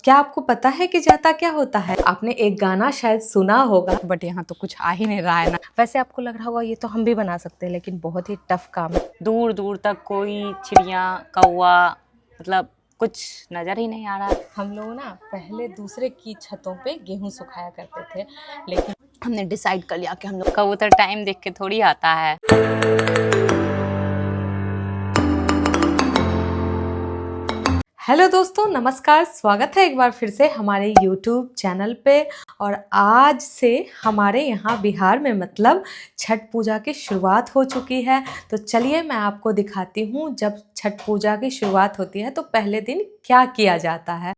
क्या आपको पता है कि जाता क्या होता है? आपने एक गाना शायद सुना होगा, बट यहाँ तो कुछ आ ही नहीं रहा है ना। वैसे आपको लग रहा होगा ये तो हम भी बना सकते हैं, लेकिन बहुत ही टफ काम है। दूर दूर तक कोई चिड़िया कौवा मतलब कुछ नजर ही नहीं आ रहा। हम लोग ना पहले दूसरे की छतों पे गेहूं सुखाया करते थे, लेकिन हमने डिसाइड कर लिया कि हम लोग कबूतर टाइम देख के थोड़ी आता है। हेलो दोस्तों, नमस्कार। स्वागत है एक बार फिर से हमारे YouTube चैनल पे। और आज से हमारे यहाँ बिहार में मतलब छठ पूजा की शुरुआत हो चुकी है। तो चलिए मैं आपको दिखाती हूँ जब छठ पूजा की शुरुआत होती है तो पहले दिन क्या किया जाता है।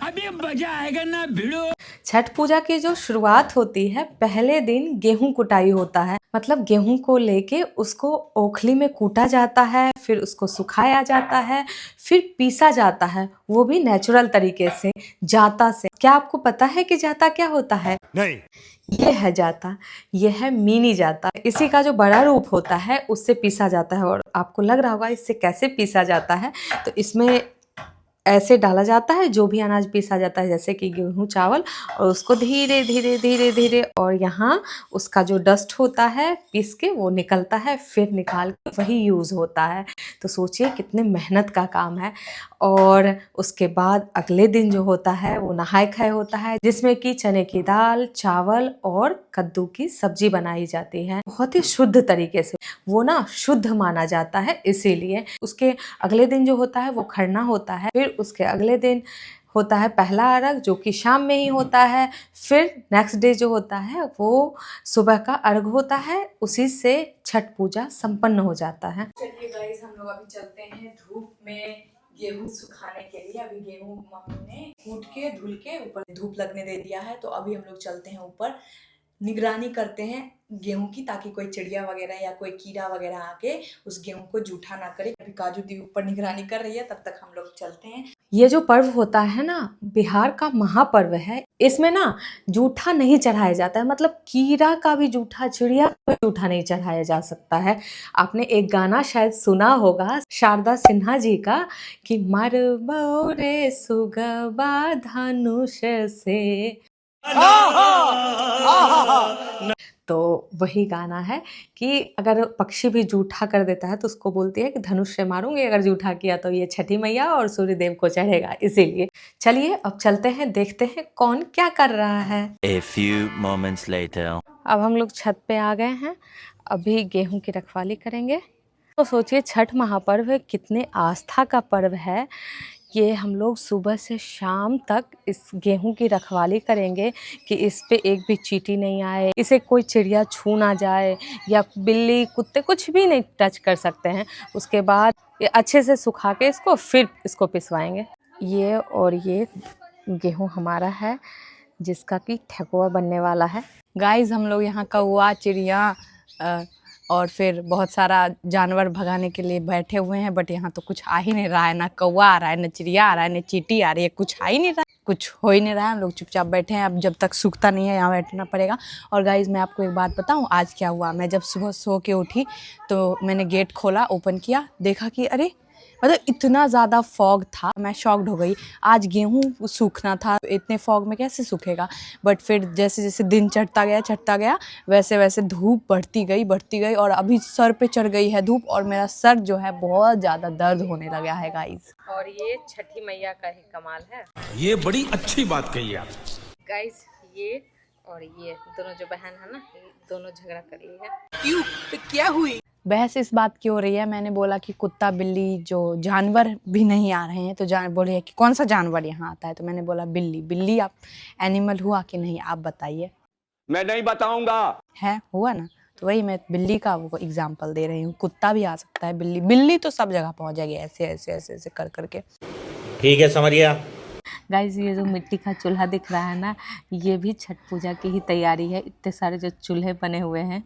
अभी मजा आएगा ना भिड़ो। छठ पूजा की जो शुरुआत होती है, पहले दिन गेहूं कुटाई होता है। मतलब गेहूं को लेके उसको ओखली में कूटा जाता है, फिर उसको सुखाया जाता है, फिर पीसा जाता है, वो भी नेचुरल तरीके से, जाता से। क्या आपको पता है कि जाता क्या होता है? नहीं। ये है जाता, ये है मिनी जाता। इसी का जो बड़ा रूप होता है उससे पीसा जाता है। और आपको लग रहा होगा इससे कैसे पीसा जाता है, तो इसमें ऐसे डाला जाता है जो भी अनाज पीसा जाता है, जैसे कि गेहूं चावल, और उसको धीरे धीरे धीरे धीरे, और यहाँ उसका जो डस्ट होता है पीस के वो निकलता है, फिर निकाल के वही यूज़ होता है। तो सोचिए कितने मेहनत का काम है। और उसके बाद अगले दिन जो होता है वो नहाय खाए होता है, जिसमें कि चने की दाल, चावल और कद्दू की सब्जी बनाई जाती है, बहुत ही शुद्ध तरीके से। वो ना शुद्ध माना जाता है, इसीलिए। उसके अगले दिन जो होता है वो खरना होता है। फिर उसके अगले दिन होता है पहला अर्घ, जो कि शाम में ही होता है। फिर नेक्स्ट डे जो होता है वो सुबह का अर्घ होता है। उसी से छठ पूजा संपन्न हो जाता है। चलिए गाइस, हम लोग अभी चलते हैं धूप में गेहूं सुखाने के लिए। अभी गेहूं मम्मी ने कूट के धुल के ऊपर धूप लगने दे दिया है, तो अभी हम लोग चलते हैं ऊपर, निगरानी करते हैं गेहूं की, ताकि कोई चिड़िया वगैरह या कोई कीड़ा वगैरह आके उस गेहूं को जूठा ना करे। अभी काजू दी ऊपर निगरानी कर रही है, तब तक हम लोग चलते हैं। ये जो पर्व होता है ना, बिहार का महापर्व है। इसमें ना जूठा नहीं चढ़ाया जाता है, मतलब कीड़ा का भी जूठा, चिड़िया का भी जूठा नहीं चढ़ाया जा सकता है। आपने एक गाना शायद सुना होगा शारदा सिन्हा जी का, कि मरबो रे सुगबा धनुष से। तो वही गाना है कि अगर पक्षी भी जूठा कर देता है तो उसको बोलती है कि धनुष से मारूंगी, अगर जूठा किया तो ये छठी मैया और सूर्य देव को चढ़ेगा। इसीलिए चलिए अब चलते हैं, देखते हैं कौन क्या कर रहा है। A few moments later. अब हम लोग छत पे आ गए हैं, अभी गेहूं की रखवाली करेंगे। तो सोचिए छठ महापर्व है, कितने आस्था का पर्व है। ये हम लोग सुबह से शाम तक इस गेहूं की रखवाली करेंगे कि इस पे एक भी चींटी नहीं आए, इसे कोई चिड़िया छू ना जाए, या बिल्ली कुत्ते कुछ भी नहीं टच कर सकते हैं। उसके बाद ये अच्छे से सुखा के इसको फिर इसको पिसवाएंगे। ये और ये गेहूं हमारा है, जिसका कि ठेकुआ बनने वाला है। गाइस हम लोग यहाँ कौवा चिड़िया और फिर बहुत सारा जानवर भगाने के लिए बैठे हुए हैं, बट यहाँ तो कुछ आ ही नहीं रहा है। ना कौवा आ रहा है, ना चिड़िया आ रहा है, ना चींटी आ रही है, कुछ आ ही नहीं रहा, कुछ हो ही नहीं रहा है। हम लोग चुपचाप बैठे हैं, अब जब तक सूखता नहीं है यहाँ बैठना पड़ेगा। और गाइस मैं आपको एक बात बताऊँ आज क्या हुआ। मैं जब सुबह सो के उठी तो मैंने गेट खोला, ओपन किया, देखा कि अरे मतलब इतना ज़्यादा फॉग था, मैं शॉक्ड हो गई। आज गेहूं सूखना था, इतने फॉग में कैसे सूखेगा। बट फिर जैसे जैसे दिन चढ़ता गया वैसे वैसे धूप बढ़ती गई और अभी सर पे चढ़ गई है धूप, और मेरा सर जो है बहुत ज़्यादा दर्द होने लगा है गाइस। और ये छठी मैया का ही कमाल है। ये बड़ी अच्छी बात कही आप। गाइस ये और ये दोनों जो बहन है ना, दोनों झगड़ा कर ली है। क्यों? तो क्या हुई? बहस इस बात की हो रही है, मैंने बोला कि कुत्ता बिल्ली जो जानवर भी नहीं आ रहे हैं, तो बोले है कि कौन सा जानवर यहाँ आता है, तो मैंने बोला बिल्ली। बिल्ली आप एनिमल हुआ कि नहीं, आप बताइए। मैं नहीं बताऊंगा। है हुआ ना, तो वही मैं बिल्ली का वो एग्जाम्पल दे रही हूँ। कुत्ता भी आ सकता है, बिल्ली तो सब जगह पहुँच जाएगी ऐसे ऐसे ऐसे ऐसे कर करके। ठीक है, समझ गया। गाइस ये जो मिट्टी का चूल्हा दिख रहा है ना, ये भी छठ पूजा की ही तैयारी है। इतने सारे जो चूल्हे बने हुए हैं,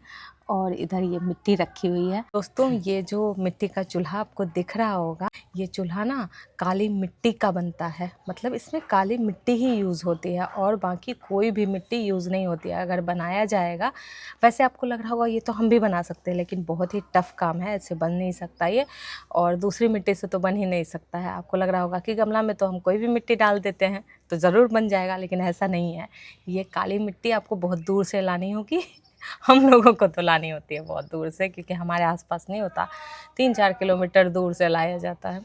और इधर ये मिट्टी रखी हुई है। दोस्तों ये जो मिट्टी का चूल्हा आपको दिख रहा होगा, ये चूल्हा ना काली मिट्टी का बनता है। मतलब इसमें काली मिट्टी ही यूज़ होती है और बाकी कोई भी मिट्टी यूज़ नहीं होती है। अगर बनाया जाएगा, वैसे आपको लग रहा होगा ये तो हम भी बना सकते हैं, लेकिन बहुत ही टफ़ काम है, ऐसे बन नहीं सकता ये, और दूसरी मिट्टी से तो बन ही नहीं सकता है। आपको लग रहा होगा कि गमला में तो हम कोई भी मिट्टी डाल देते हैं तो ज़रूर बन जाएगा, लेकिन ऐसा नहीं है। ये काली मिट्टी आपको बहुत दूर से लानी होगी। हम लोगों को तो लानी होती है बहुत दूर से, क्योंकि हमारे आसपास नहीं होता, 3-4 किलोमीटर दूर से लाया जाता है,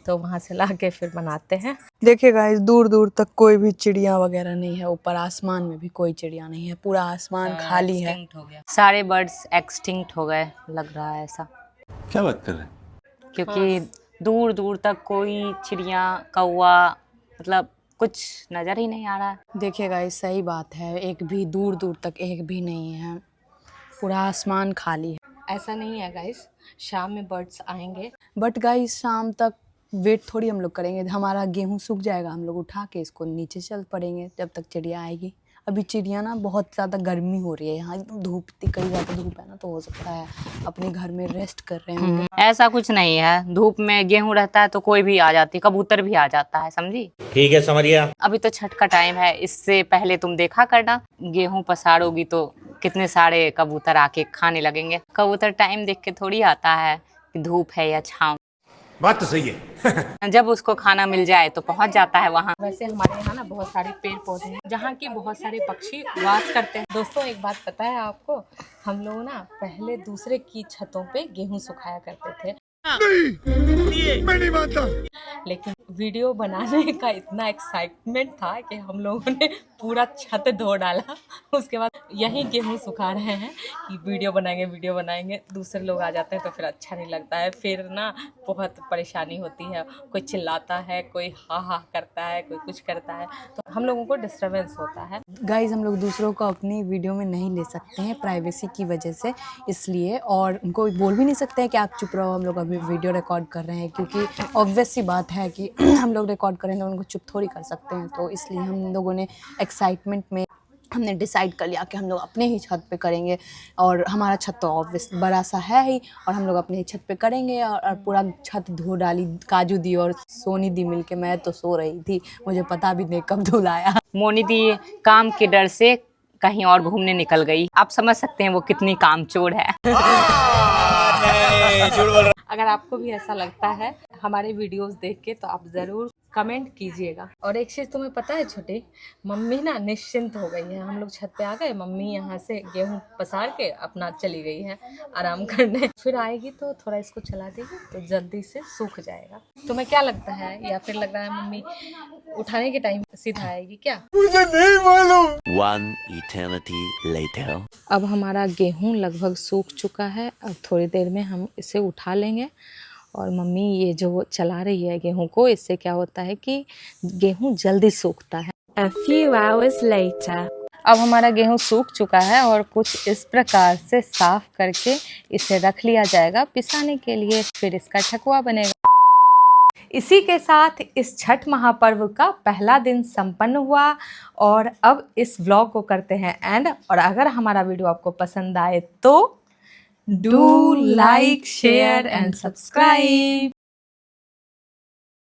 तो वहाँ से ला के फिर बनाते हैं। देखिए गाइस, दूर दूर तक कोई भी चिड़िया वगैरह नहीं है, ऊपर आसमान में भी कोई चिड़िया नहीं है, पूरा आसमान खाली है। हो गया, सारे बर्ड्स एक्सटिंक्ट हो गए लग रहा है ऐसा, क्या बात कर रहे हैं? क्योंकि दूर दूर तक कोई चिड़िया कौवा मतलब कुछ नज़र ही नहीं आ रहा है। देखिए गाइस, सही बात है, एक भी दूर दूर तक एक भी नहीं है, पूरा आसमान खाली है। ऐसा नहीं है गाइस, शाम में बर्ड्स आएंगे। बट गाइस शाम तक वेट थोड़ी हम लोग करेंगे, हमारा गेहूं सूख जाएगा, हम लोग उठा के इसको नीचे चल पड़ेंगे जब तक चिड़िया आएगी। अभी चिड़िया ना बहुत ज़्यादा गर्मी हो रही है यहाँ, एकदम धूप, इतनी कई ज़्यादा धूप है ना, तो हो सकता है अपने घर में रेस्ट कर रहे होंगे। ऐसा कुछ नहीं है, धूप में गेहूं रहता है तो कोई भी आ जाती है, कबूतर भी आ जाता है, समझी। ठीक है, समझ गया। अभी तो छठ का टाइम है, इससे पहले तुम देखा करना, गेहूं पसारोगी तो कितने सारे कबूतर आके खाने लगेंगे। कबूतर टाइम देख के थोड़ी आता है कि धूप है या छाँव, बात तो सही है। जब उसको खाना मिल जाए तो पहुंच जाता है वहाँ। वैसे हमारे यहाँ ना बहुत सारे पेड़ पौधे हैं जहाँ की बहुत सारे पक्षी वास करते हैं। दोस्तों एक बात पता है आपको, हम लोग ना पहले दूसरे की छतों पे गेहूं सुखाया करते थे। नहीं, मैं नहीं मानता। लेकिन वीडियो बनाने का इतना एक्साइटमेंट था कि हम लोगों ने पूरा छत धो डाला। उसके बाद यही गेहूं सुखा रहे हैं कि वीडियो बनाएंगे, दूसरे लोग आ जाते हैं तो फिर अच्छा नहीं लगता है, फिर ना बहुत परेशानी होती है, कोई चिल्लाता है, कोई हा हा करता है, कोई कुछ करता है, तो हम लोगों को डिस्टर्बेंस होता है। गाइज हम लोग दूसरों को अपनी वीडियो में नहीं ले सकते हैं प्राइवेसी की वजह से, इसलिए, और उनको बोल भी नहीं सकते हैं कि आप चुप रहो, हम लोग अभी वीडियो रिकॉर्ड कर रहे हैं, क्योंकि ऑब्वियस सी बात है कि हम लोग रिकॉर्ड करेंगे, उनको चुप थोड़ी कर सकते हैं। तो इसलिए हम लोगों ने एक्साइटमेंट में हमने डिसाइड कर लिया कि हम लोग अपने ही छत पे करेंगे, और हमारा छत तो ऑब्वियस बड़ा सा है ही, और हम लोग अपने ही छत पे करेंगे। और पूरा छत धो डाली, काजू दी और सोनी दी मिलके, मैं तो सो रही थी, मुझे पता भी नहीं कब धुलाया। मोनी दी काम के डर से कहीं और घूमने निकल गई, आप समझ सकते हैं वो कितनी कामचोर है। अगर आपको भी ऐसा लगता है हमारे वीडियोस देख के, तो आप ज़रूर कमेंट कीजिएगा। और एक चीज़ तुम्हें पता है छोटी, मम्मी ना निश्चिंत हो गई है, हम लोग छत पे आ गए, मम्मी यहाँ से गेहूं पसार के अपना चली गई है आराम करने, फिर आएगी तो थोड़ा इसको चला देगी तो जल्दी से सूख जाएगा। तुम्हें क्या लगता है, या फिर लग रहा है मम्मी उठाने के टाइम सीधा आएगी क्या? मुझे नहीं मालूम। One eternity later. अब हमारा गेहूं लगभग सूख चुका है, अब थोड़ी देर में हम इसे उठा लेंगे। और मम्मी ये जो चला रही है गेहूं को, इससे क्या होता है कि गेहूं जल्दी सूखता है। A few hours later. अब हमारा गेहूं सूख चुका है और कुछ इस प्रकार से साफ करके इसे रख लिया जाएगा पिसाने के लिए, फिर इसका ठकुआ बनेगा। इसी के साथ इस छठ महापर्व का पहला दिन संपन्न हुआ, और अब इस व्लॉग को करते हैं एंड। और अगर हमारा वीडियो आपको पसंद आए तो do like, share and subscribe.